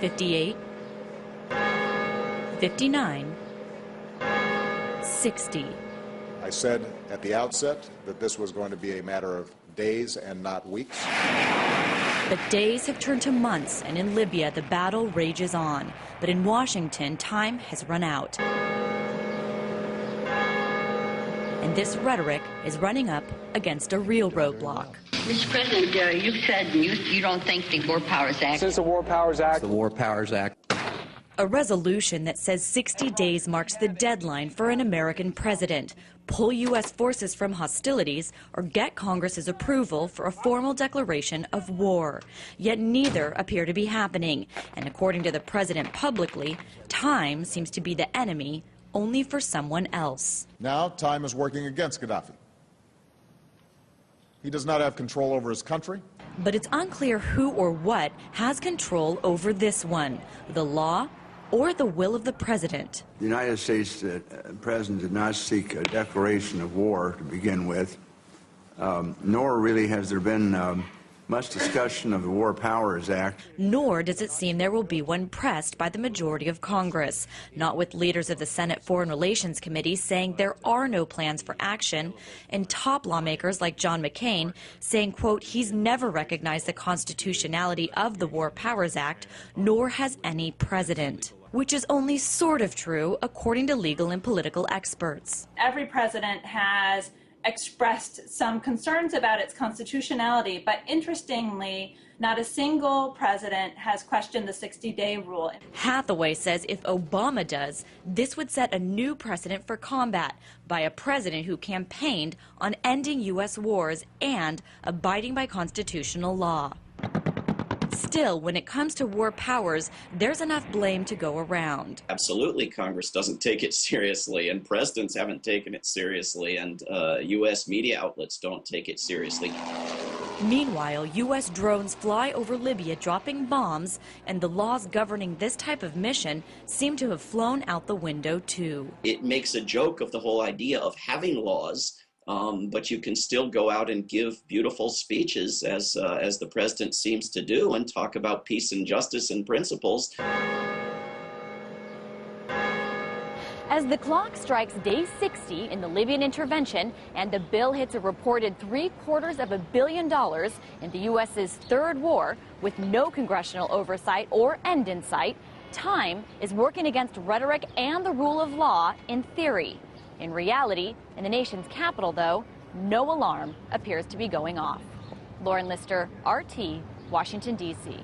58, 59, 60. I said at the outset that this was going to be a matter of days and not weeks. But days have turned to months, and in Libya, the battle rages on. But in Washington, time has run out. And this rhetoric is running up against a real roadblock. Mr. President, you've said you don't think the War Powers Act... Since the War Powers Act... The War Powers Act. A resolution that says 60 days marks the deadline for an American president. Pull U.S. forces from hostilities or get Congress's approval for a formal declaration of war. Yet neither appear to be happening. And according to the president publicly, time seems to be the enemy only for someone else. Now time is working against Gaddafi. He does not have control over his country. But it's unclear who or what has control over this one, the law or the will of the president. The United States president did not seek a declaration of war to begin with, nor really has there been much discussion of the War Powers Act. Nor does it seem there will be one pressed by the majority of Congress, not with leaders of the Senate Foreign Relations Committee saying there are no plans for action, and top lawmakers like John McCain saying, quote, he's never recognized the constitutionality of the War Powers Act, nor has any president. Which is only sort of true, according to legal and political experts. Every president has expressed some concerns about its constitutionality, but interestingly, not a single president has questioned the 60-day rule. Hathaway says if Obama does, this would set a new precedent for combat by a president who campaigned on ending U.S. wars and abiding by constitutional law. Still, when it comes to war powers, there's enough blame to go around. Absolutely, Congress doesn't take it seriously, and presidents haven't taken it seriously, and U.S. media outlets don't take it seriously. Meanwhile, U.S. drones fly over Libya dropping bombs, and the laws governing this type of mission seem to have flown out the window, too. It makes a joke of the whole idea of having laws, but you can still go out and give beautiful speeches, as the president seems to do, and talk about peace and justice and principles. As the clock strikes day 60 in the Libyan intervention and the bill hits a reported $750 million in the U.S.'s third war with no congressional oversight or end in sight, time is working against rhetoric and the rule of law in theory. In reality, in the nation's capital, though, no alarm appears to be going off. Lauren Lyster, RT, Washington, D.C.